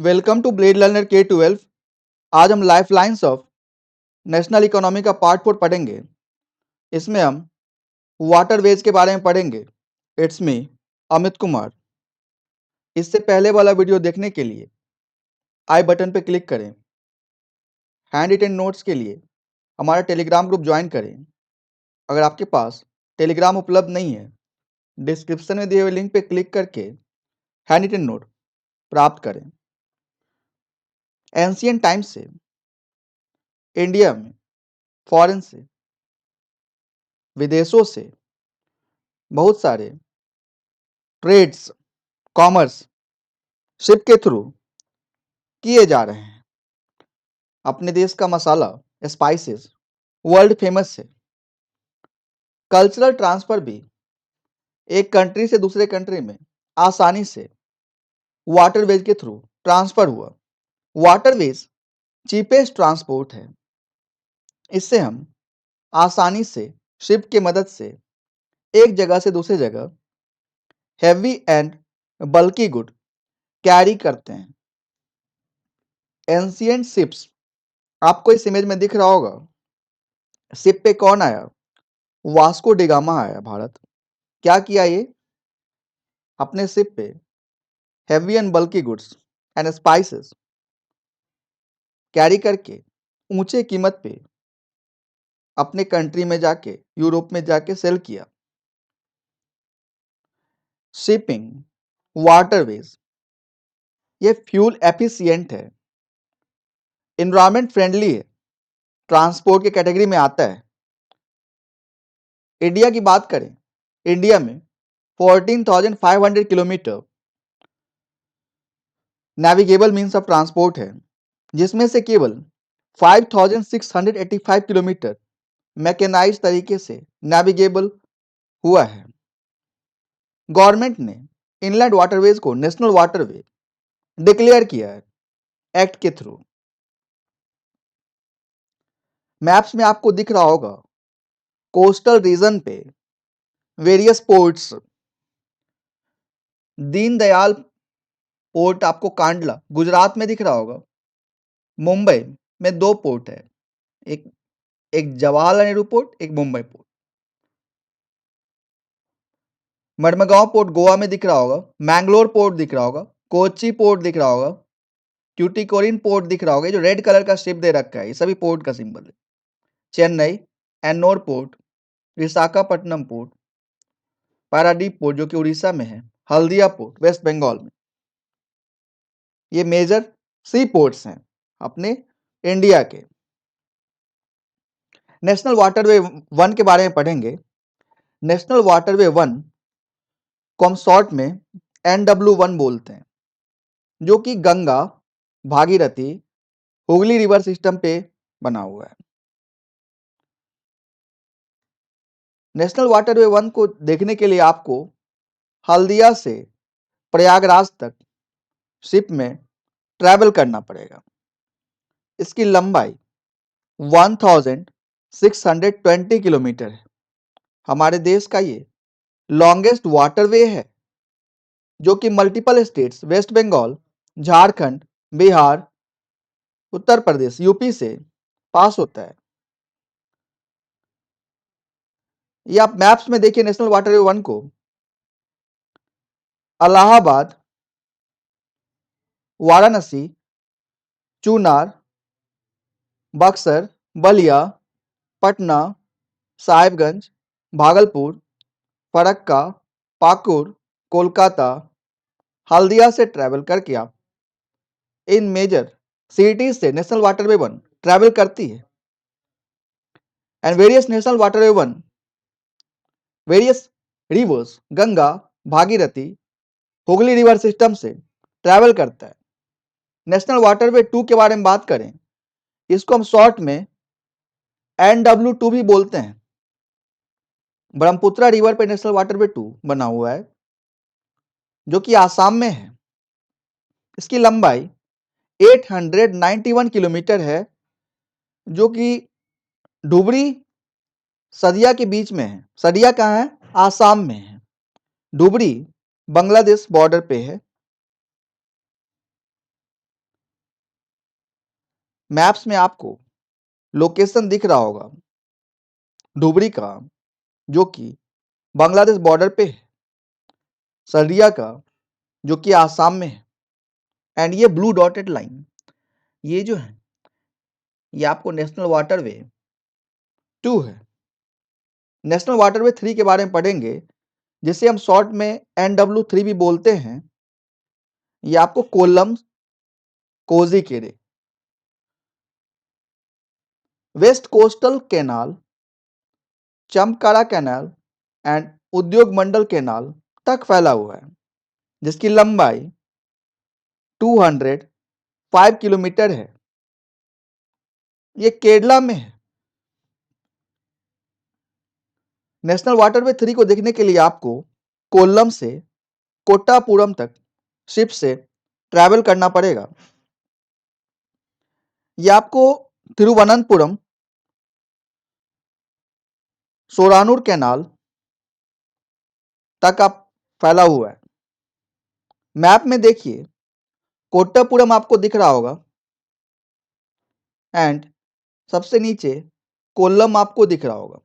Welcome to blade learner K12। आज हम life lines of national economy का part 4 पढ़ेंगे। इसमें हम वाटरवेज के बारे में पढ़ेंगे। It's me Amit Kumar. इससे पहले वाला वीडियो देखने के लिए आई बटन पर क्लिक करें। हैंड रिटन नोट्स के लिए हमारा टेलीग्राम ग्रुप ज्वाइन करें। अगर आपके पास टेलीग्राम उपलब्ध नहीं है, डिस्क्रिप्शन में दिए हुए लिंक पर क्लिक करके हैंड रिटन नोट प्राप्त करें। एंशियंट टाइम से इंडिया में फॉरेन से, विदेशों से बहुत सारे ट्रेड्स, कॉमर्स शिप के थ्रू किए जा रहे हैं। अपने देश का मसाला, स्पाइसेस वर्ल्ड फेमस है। कल्चरल ट्रांसफर भी एक कंट्री से दूसरे कंट्री में आसानी से वाटरवेज के थ्रू ट्रांसफर हुआ। वाटरवेज चीपेस्ट ट्रांसपोर्ट है। इससे हम आसानी से शिप की मदद से एक जगह से दूसरी जगह heavy and bulky good carry करते हैं। एंशियंट शिप्स आपको इस इमेज में दिख रहा होगा। शिप पे कौन आया? वास्को डिगामा आया भारत। क्या किया ये? अपने शिप पे heavy and bulky goods and spices carry करके ऊंचे कीमत पे अपने कंट्री में जाके, यूरोप में जाके सेल किया। शिपिंग वाटरवेज ये फ्यूल एफिशिएंट है, एनवायरमेंट फ्रेंडली है, ट्रांसपोर्ट के कैटेगरी में आता है। इंडिया की बात करें, इंडिया में 14,500 kilometre navigable means of transport है, जिसमें से केवल 5,685 किलोमीटर मैकेनाइज तरीके से नेविगेबल हुआ है। गवर्नमेंट ने इनलैंड वाटरवेज को नेशनल वाटरवे डिक्लेयर किया है एक्ट के थ्रू। मैप्स में आपको दिख रहा होगा कोस्टल रीजन पे वेरियस पोर्ट्स। दीनदयाल पोर्ट आपको कांडला गुजरात में दिख रहा होगा। मुंबई में 2 पोर्ट है, एक जवाहरलाल नेहरू पोर्ट, एक मुंबई पोर्ट। मडमगांव पोर्ट गोवा में दिख रहा होगा। मैंगलोर पोर्ट दिख रहा होगा। कोच्चि पोर्ट दिख रहा होगा। ट्यूटिकोरिन पोर्ट दिख रहा होगा। जो रेड कलर का शेप दे रखा है, ये सभी पोर्ट का सिंबल है। Chennai, Ennore port, Visakhapatnam port, Paradip port जो कि उड़ीसा में है, हल्दिया पोर्ट वेस्ट बंगाल में। ये मेजर सी पोर्ट्स हैं अपने इंडिया के। नेशनल वाटरवे 1 के बारे में पढ़ेंगे। नेशनल वाटरवे 1 को हम शॉर्ट में NW1 बोलते हैं, जो कि गंगा, भागीरथी, हुगली रिवर सिस्टम पे बना हुआ है। नेशनल वाटरवे 1 को देखने के लिए आपको हल्दिया से प्रयागराज तक शिप में ट्रैवल करना पड़ेगा। इसकी लंबाई 1620 किलोमीटर है। हमारे देश का ये लॉन्गेस्ट वाटरवे है, जो कि multiple states West Bengal, Jharkhand, Bihar, Uttar Pradesh, UP से पास होता है। ये आप मैप्स में देखिए नेशनल वाटरवे 1 को। इलाहाबाद, वाराणसी, चूनार, बक्सर, बलिया, पटना, साहिबगंज, भागलपुर, फरक्का, पाकुड़, कोलकाता, हल्दिया से ट्रैवल करके आप इन मेजर सिटीज से नेशनल वाटरवे 1 ट्रैवल करती है। And various national waterway 1 various reverse Ganga, Bhagirathi, Hooghly river system से ट्रैवल करता है। नेशनल वाटरवे 2 के बारे में बात करें, इसको हम शॉर्ट में NW2 भी बोलते हैं। ब्रह्मपुत्रा रिवर पे नेशनल वाटरवे 2 बना हुआ है, जो कि आसाम में है। इसकी लंबाई 891 किलोमीटर है, जो कि धुबरी सदिया के बीच में है। सदिया कहाँ है? आसाम में है। धुबरी बांग्लादेश बॉर्डर पे है। मैप्स में आपको लोकेशन दिख रहा होगा धुबरी का, जो कि बांग्लादेश बॉर्डर पे है, सररिया का, जो कि आसाम में है, एंड ये ब्लू डॉटेड लाइन, ये जो है ये आपको नेशनल वाटरवे 2 है। नेशनल वाटरवे 3 के बारे में पढ़ेंगे, जिसे हम शॉर्ट में NW3 भी बोलते हैं। ये आपको Kollam Kozhikode, west coastal canal, Champakara canal and Udyogamandal canal तक फैला हुआ है, जिसकी लंबाई 205 किलोमीटर है। ये केरला में है। नेशनल वाटरवे 3 को देखने के लिए आपको कोल्लम से कोट्टापुरम तक शिप से ट्रैवल करना पड़ेगा। ये आपको तिरुवनंतपुरम, सोरानूर कैनाल तक आप फैला हुआ है। मैप में देखिए, कोट्टापुरम आपको दिख रहा होगा एंड सबसे नीचे कोल्लम आपको दिख रहा होगा।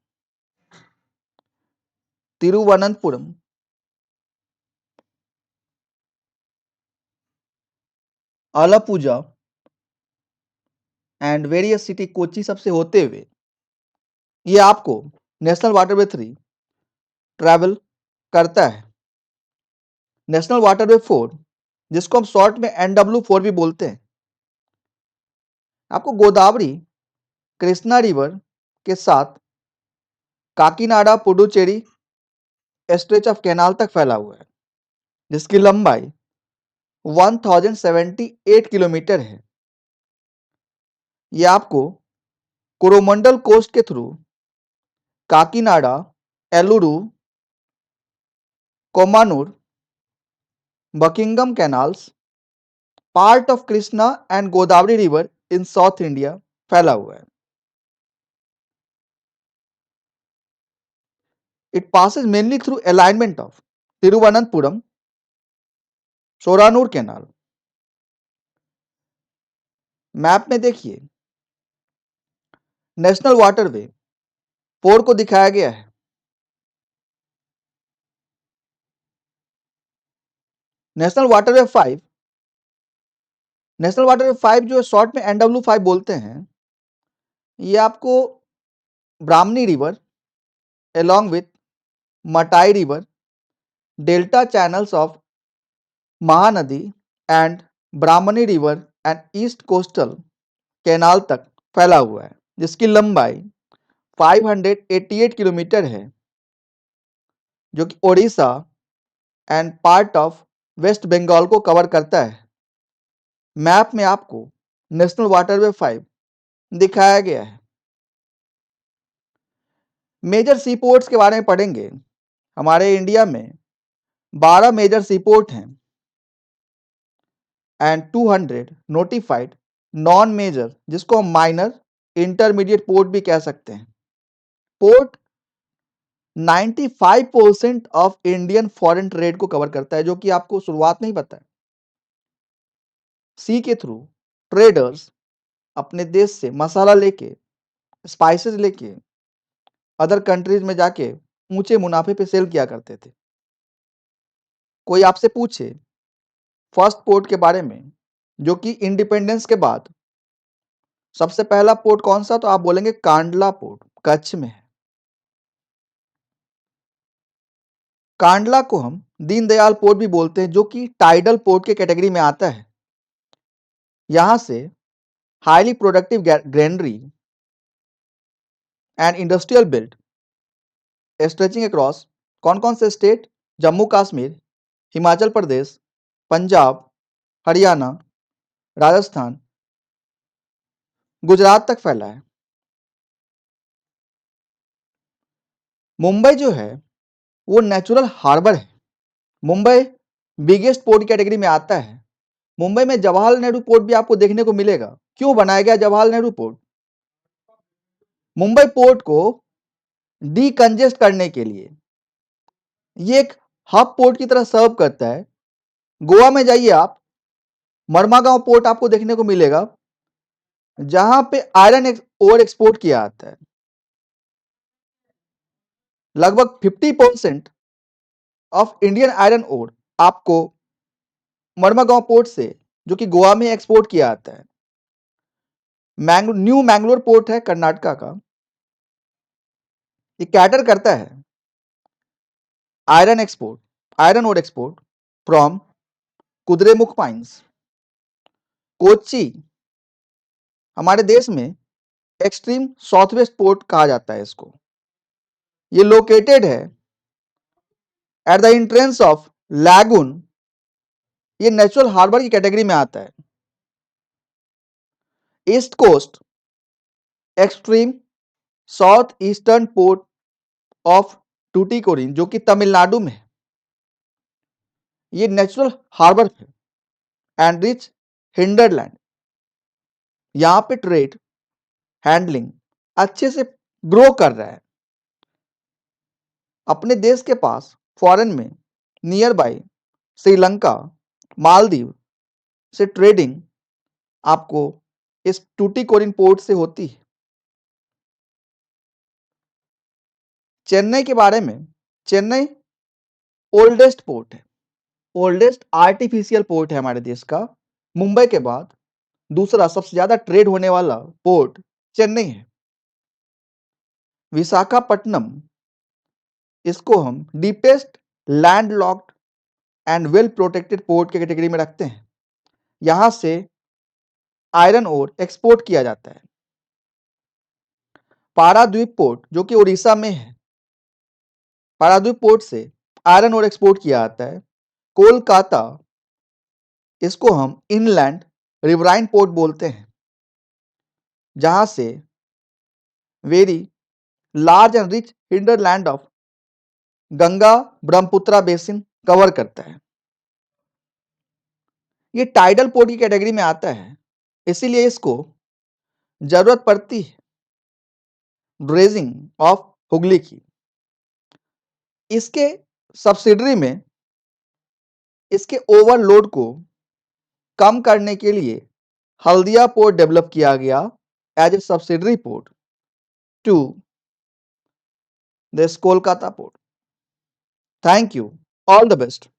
Thiruvananthapuram, Alappuzha and various city Kochi सबसे होते हुए ये आपको नेशनल वाटरवे 3 ट्रैवल करता है। नेशनल वाटरवे 4, जिसको हम शॉर्ट में NW4 भी बोलते हैं, आपको गोदावरी कृष्णा रिवर के साथ Kakinada Puducherry stretch of canal तक फैला हुआ है, जिसकी लंबाई 1078 किलोमीटर है। यह आपको कोरोमंडल कोस्ट के through Kakinada, Eluru, Komanur, Buckingham canals, part of Krishna and Godavari river in South India फैला हुआ है। It passes mainly through alignment of Thiruvananthapuram, Shoranur canal. Map में देखिए, नेशनल वाटरवे 4 को दिखाया गया है। नेशनल वाटरवे 5, नेशनल वाटरवे 5 जो शॉर्ट में NW5 बोलते हैं, ये आपको Brahmani river along with Matai river, delta channels of Mahanadi and Brahmani river and east coastal canal तक फैला हुआ है, जिसकी लंबाई 588 किलोमीटर है, जो कि Odisha and part of West Bengal को कवर करता है। मैप में आपको नेशनल वाटरवे 5 दिखाया गया है। मेजर सी पोर्ट्स के बारे में पढ़ेंगे। हमारे इंडिया में 12 मेजर सी पोर्ट हैं एंड 200 नोटिफाइड नॉन मेजर, जिसको हम माइनर इंटरमीडिएट पोर्ट भी कह सकते हैं। Port 95% of Indian foreign trade को कवर करता है, जो कि आपको शुरुआत में ही पता है। सी के थ्रू ट्रेडर्स अपने देश से मसाला लेके, स्पाइसेस लेके अदर कंट्रीज में जाके ऊंचे मुनाफे पे सेल किया करते थे। कोई आपसे पूछे फर्स्ट पोर्ट के बारे में, जो कि इंडिपेंडेंस के बाद सबसे पहला पोर्ट कौन सा, तो आप बोलेंगे कांडला पोर्ट, कच्छ में है। कांडला को हम दीनदयाल पोर्ट भी बोलते हैं, जो कि टाइडल पोर्ट के कैटेगरी में आता है। यहां से highly productive granary and industrial build stretching across कौन कौन से स्टेट, जम्मू कश्मीर, हिमाचल प्रदेश, पंजाब, हरियाणा, राजस्थान, गुजरात तक फैला है। मुंबई जो है वो नेचुरल हार्बर है। मुंबई बिगेस्ट पोर्ट कैटेगरी में आता है। मुंबई में जवाहरलाल नेहरू पोर्ट भी आपको देखने को मिलेगा। क्यों बनाया गया जवाहरलाल नेहरू पोर्ट? मुंबई पोर्ट को डीकंजेस्ट करने के लिए। ये एक हब पोर्ट की तरह सर्व करता है। गोवा में जाइए आप, मर्मागांव पोर्ट आपको देखने को मिलेगा। जहां पे आयरन ओर एक्सपोर्ट किया जाता है। लगभग 50% ऑफ इंडियन आयरन ओर आपको मर्मागांव पोर्ट से, जो कि गोवा में एक्सपोर्ट किया जाता है। न्यू मैंगलोर पोर्ट है कर्नाटका का, ये कैटर करता है iron ore export from Kudremukh mines. Kochi हमारे देश में एक्सट्रीम साउथ वेस्ट पोर्ट कहा जाता है इसको। ये लोकेटेड है at the entrance of lagoon. ये नेचुरल हार्बर की कैटेगरी में आता है। East coast extreme south eastern port of Tuticorin, जो कि तमिलनाडु में है। ये नेचुरल हार्बर है एंड रिच हिंडरलैंड। यहां पे ट्रेड हैंडलिंग अच्छे से ग्रो कर रहा है। अपने देश के पास फॉरेन में नियर बाय श्रीलंका, मालदीव से ट्रेडिंग आपको इस टूटिकोरिन पोर्ट से होती है। चेन्नई के बारे में, चेन्नई ओल्डेस्ट पोर्ट है, ओल्डेस्ट आर्टिफिशियल पोर्ट है हमारे देश का। मुंबई के बाद दूसरा सबसे ज्यादा ट्रेड होने वाला पोर्ट चेन्नई है। विशाखापट्टनम, इसको हम deepest land locked and well protected port के कैटेगरी में रखते हैं। यहां से आयरन ओर एक्सपोर्ट किया जाता है। पाराद्वीप पोर्ट, जो कि उड़ीसा में है, पाराद्वीप पोर्ट से आयरन ओर एक्सपोर्ट किया जाता है। कोलकाता, इसको हम इनलैंड रिवराइन पोर्ट बोलते हैं, जहां से very large and rich hinterland of Ganga Brahmaputra basin cover करता है। ये टाइडल पोर्ट की कैटेगरी में आता है, इसीलिए इसको जरूरत पड़ती है ड्रेजिंग ऑफ हुगली की। इसके सब्सिडरी में इसके ओवरलोड को कम करने के लिए हल्दिया पोर्ट डेवलप किया गया as a subsidiary port to this Kolkata port. Thank you, all the best.